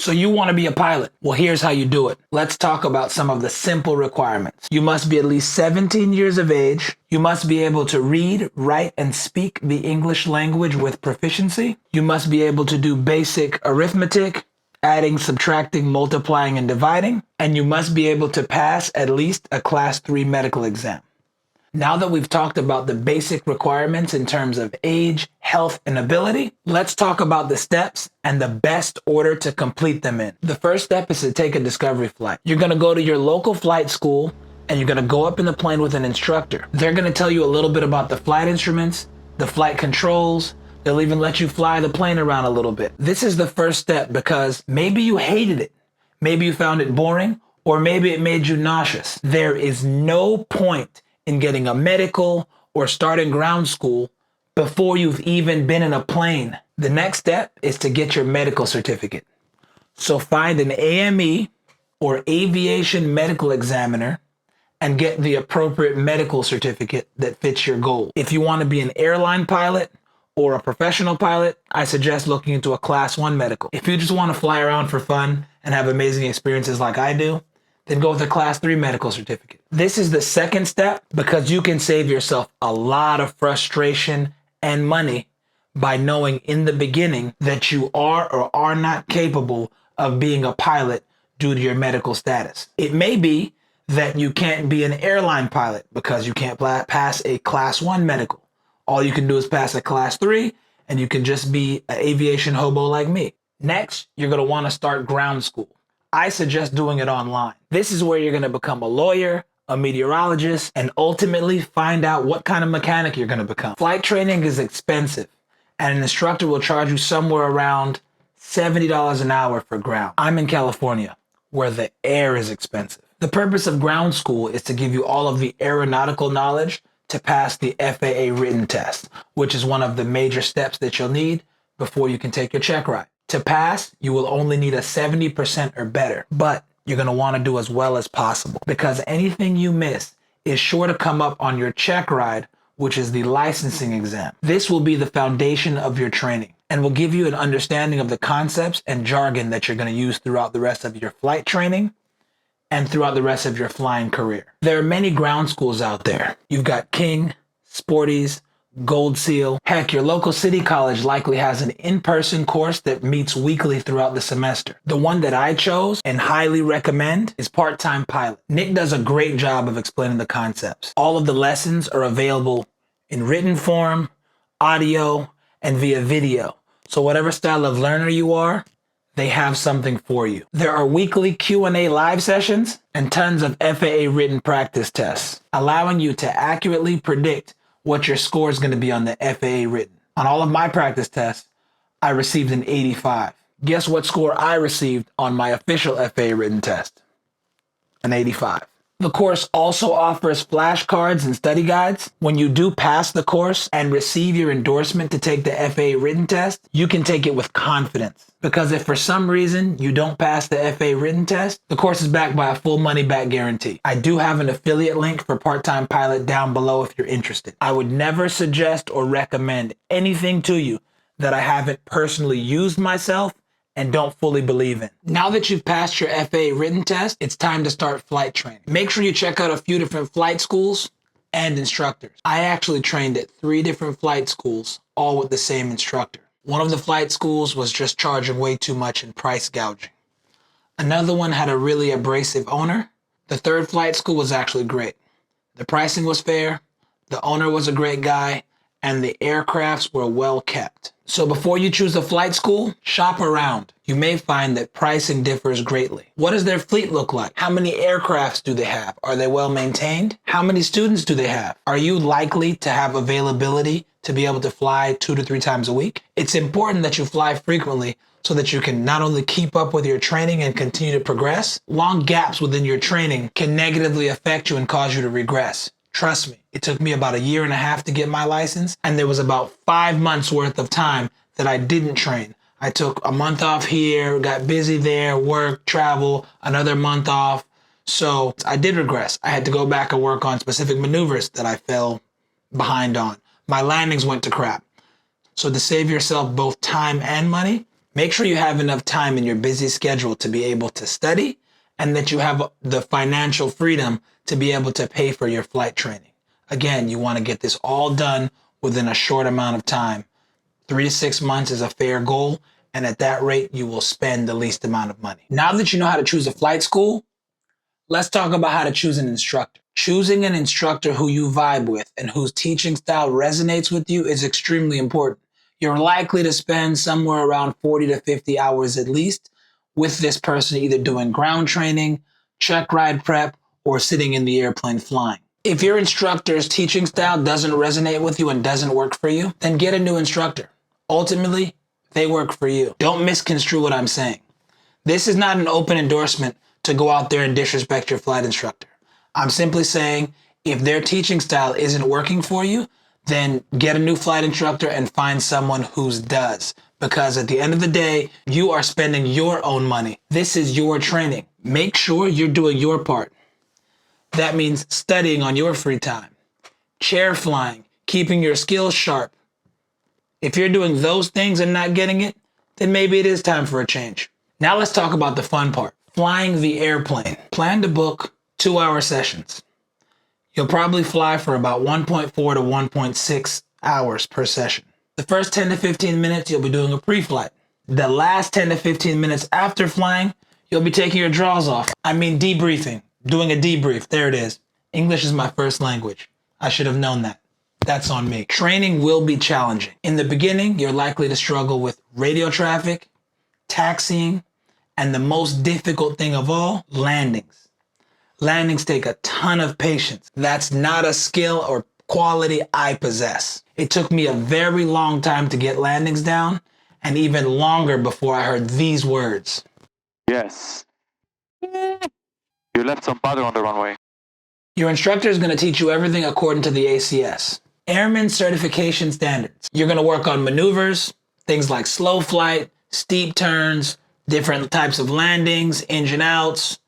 So you want to be a pilot? Well, here's how you do it. Let's talk about some of the simple requirements. You must be at least 17 years of age. You must be able to read, write, and speak the English language with proficiency. You must be able to do basic arithmetic, adding, subtracting, multiplying, and dividing. And you must be able to pass at least a Class 3 medical exam. Now that we've talked about the basic requirements in terms of age, health, and ability, let's talk about the steps and the best order to complete them in. The first step is to take a discovery flight. You're going to go to your local flight school and you're going to go up in the plane with an instructor. They're going to tell you a little bit about the flight instruments, the flight controls. They'll even let you fly the plane around a little bit. This is the first step because maybe you hated it. Maybe you found it boring, or maybe it made you nauseous. There is no point in getting a medical or starting ground school before you've even been in a plane. The next step is to get your medical certificate. So find an AME or aviation medical examiner and get the appropriate medical certificate that fits your goal. If you want to be an airline pilot or a professional pilot, I suggest looking into a Class 1 medical. If you just want to fly around for fun and have amazing experiences like I do, then go with a Class 3 medical certificate. This is the second step because you can save yourself a lot of frustration and money by knowing in the beginning that you are or are not capable of being a pilot due to your medical status. It may be that you can't be an airline pilot because you can't pass a Class 1 medical. All you can do is pass a Class 3 and you can just be an aviation hobo like me. Next, you're going to want to start ground school. I suggest doing it online. This is where you're going to become a lawyer, a meteorologist, and ultimately find out what kind of mechanic you're going to become. Flight training is expensive, and an instructor will charge you somewhere around $70 an hour for ground. I'm in California, where the air is expensive. The purpose of ground school is to give you all of the aeronautical knowledge to pass the FAA written test, which is one of the major steps that you'll need before you can take your check ride. To pass, you will only need a 70% or better, but you're going to want to do as well as possible because anything you miss is sure to come up on your check ride, which is the licensing exam. This will be the foundation of your training and will give you an understanding of the concepts and jargon that you're going to use throughout the rest of your flight training and throughout the rest of your flying career. There are many ground schools out there. You've got King, Sporty's, Gold Seal. Heck, your local city college likely has an in-person course that meets weekly throughout the semester. The one that I chose and highly recommend is Part-Time Pilot. Nick does a great job of explaining the concepts. All of the lessons are available in written form, audio, and via video. So whatever style of learner you are, they have something for you. There are weekly Q&A live sessions and tons of FAA written practice tests, allowing you to accurately predict what your score is going to be on the FAA written. On all of my practice tests, I received an 85. Guess what score I received on my official FAA written test? An 85. The course also offers flashcards and study guides. When you do pass the course and receive your endorsement to take the FAA written test, you can take it with confidence. Because if for some reason you don't pass the FAA written test, the course is backed by a full money back guarantee. I do have an affiliate link for Part-Time Pilot down below if you're interested. I would never suggest or recommend anything to you that I haven't personally used myself and don't fully believe in. Now that you've passed your FAA written test, it's time to start flight training. Make sure you check out a few different flight schools and instructors. I actually trained at 3 different flight schools, all with the same instructor. One of the flight schools was just charging way too much in price gouging. Another one had a really abrasive owner. The third flight school was actually great. The pricing was fair, the owner was a great guy, and the aircrafts were well kept. So before you choose a flight school, shop around. You may find that pricing differs greatly. What does their fleet look like? How many aircrafts do they have? Are they well maintained? How many students do they have? Are you likely to have availability to be able to fly 2 to 3 times a week? It's important that you fly frequently so that you can not only keep up with your training and continue to progress. Long gaps within your training can negatively affect you and cause you to regress. Trust me, it took me about 1.5 years to get my license, and there was about 5 months worth of time that I didn't train. I took a month off here, got busy there, work, travel, another month off. So I did regress. I had to go back and work on specific maneuvers that I fell behind on. My landings went to crap. So to save yourself both time and money, Make sure you have enough time in your busy schedule to be able to study and that you have the financial freedom to be able to pay for your flight training. Again, you want to get this all done within a short amount of time. 3 to 6 months is a fair goal, and at that rate, you will spend the least amount of money. Now that you know how to choose a flight school, let's talk about how to choose an instructor. Choosing an instructor who you vibe with and whose teaching style resonates with you is extremely important. You're likely to spend somewhere around 40 to 50 hours at least with this person, either doing ground training, check ride prep, or sitting in the airplane flying. If your instructor's teaching style doesn't resonate with you and doesn't work for you, then get a new instructor. Ultimately, they work for you. Don't misconstrue what I'm saying. This is not an open endorsement to go out there and disrespect your flight instructor. I'm simply saying if their teaching style isn't working for you, then get a new flight instructor and find someone whose does. Because at the end of the day, you are spending your own money. This is your training. Make sure you're doing your part. That means studying on your free time, chair flying, keeping your skills sharp. If you're doing those things and not getting it, then maybe it is time for a change. Now let's talk about the fun part, flying the airplane. Plan to book 2-hour sessions. You'll probably fly for about 1.4 to 1.6 hours per session. The first 10 to 15 minutes, you'll be doing a pre-flight. The last 10 to 15 minutes after flying, you'll be taking your drawers off. I mean debriefing, doing a debrief. There it is. English is my first language. I should have known that. That's on me. Training will be challenging. In the beginning, you're likely to struggle with radio traffic, taxiing, and the most difficult thing of all, landings. Landings take a ton of patience. That's not a skill or quality I possess. It took me a very long time to get landings down, and even longer before I heard these words. Yes. You left some powder on the runway. Your instructor is going to teach you everything according to the ACS. Airman Certification Standards. You're going to work on maneuvers, things like slow flight, steep turns, different types of landings, engine outs,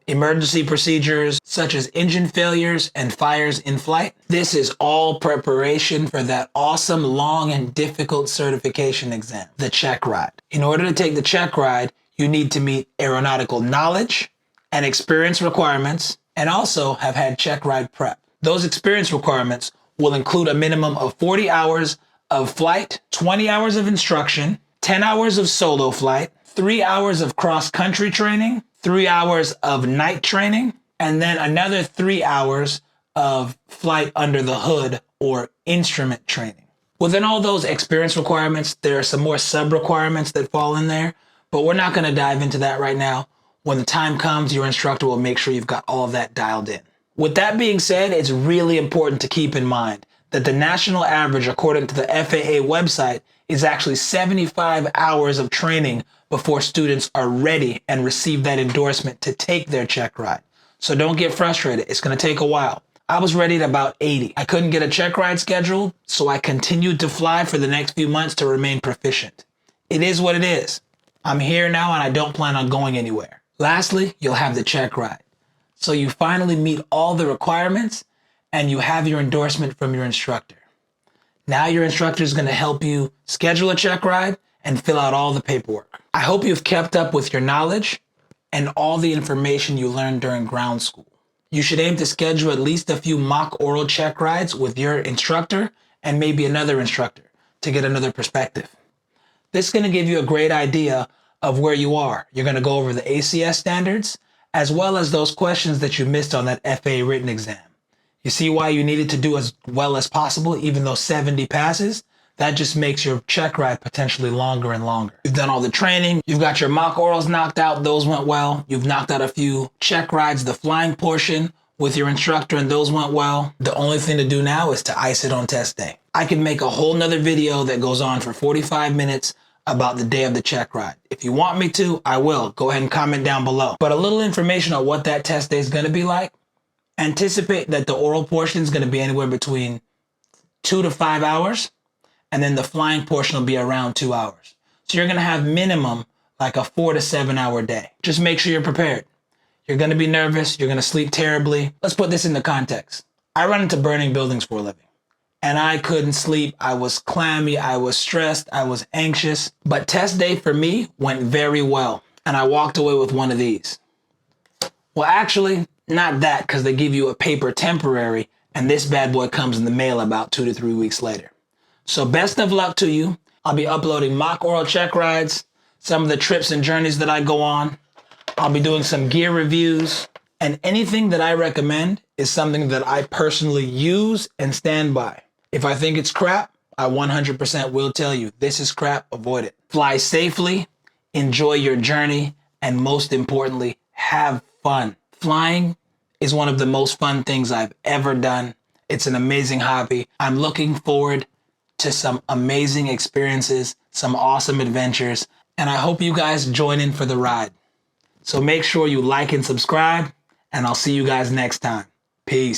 emergency procedures such as engine failures and fires in flight. This is all preparation for that awesome, long, and difficult certification exam, the check ride. In order to take the check ride, you need to meet aeronautical knowledge and experience requirements, and also have had check ride prep. Those experience requirements will include a minimum of 40 hours of flight, 20 hours of instruction, 10 hours of solo flight, 3 hours of cross-country training, 3 hours of night training, and then another 3 hours of flight under the hood or instrument training. Within all those experience requirements, there are some more sub-requirements that fall in there, but we're not going to dive into that right now. When the time comes, your instructor will make sure you've got all of that dialed in. With that being said, it's really important to keep in mind that the national average, according to the FAA website, is actually 75 hours of training before students are ready and receive that endorsement to take their check ride. So don't get frustrated. It's going to take a while. I was ready at about 80. I couldn't get a check ride scheduled, so I continued to fly for the next few months to remain proficient. It is what it is. I'm here now and I don't plan on going anywhere. Lastly, you'll have the check ride. So you finally meet all the requirements and you have your endorsement from your instructor. Now your instructor is going to help you schedule a check ride and fill out all the paperwork. I hope you've kept up with your knowledge and all the information you learned during ground school. You should aim to schedule at least a few mock oral check rides with your instructor and maybe another instructor to get another perspective. This is going to give you a great idea of where you are. You're going to go over the ACS standards as well as those questions that you missed on that FAA written exam. You see why you needed to do as well as possible, even though 70 passes? That just makes your check ride potentially longer and longer. You've done all the training. You've got your mock orals knocked out. Those went well. You've knocked out a few check rides, the flying portion with your instructor, and those went well. The only thing to do now is to ice it on test day. I can make a whole nother video that goes on for 45 minutes about the day of the check ride. If you want me to, I will. Go ahead and comment down below. But a little information on what that test day is going to be like. Anticipate that the oral portion is going to be anywhere between 2 to 5 hours, and then the flying portion will be around 2 hours. So you're going to have minimum like a 4 to 7 hour day. Just make sure you're prepared. You're going to be nervous. You're going to sleep terribly. Let's put this into context. I run into burning buildings for a living. and I couldn't sleep. I was clammy, I was stressed, I was anxious. But test day for me went very well, and I walked away with one of these. Well, actually, not that, because they give you a paper temporary, and this bad boy comes in the mail about 2 to 3 weeks later. So best of luck to you. I'll be uploading mock oral check rides, some of the trips and journeys that I go on. I'll be doing some gear reviews, and anything that I recommend is something that I personally use and stand by. If I think it's crap, I 100% will tell you, this is crap, avoid it. Fly safely, enjoy your journey, and most importantly, have fun. Flying is one of the most fun things I've ever done. It's an amazing hobby. I'm looking forward to some amazing experiences, some awesome adventures, and I hope you guys join in for the ride. So make sure you like and subscribe, and I'll see you guys next time. Peace.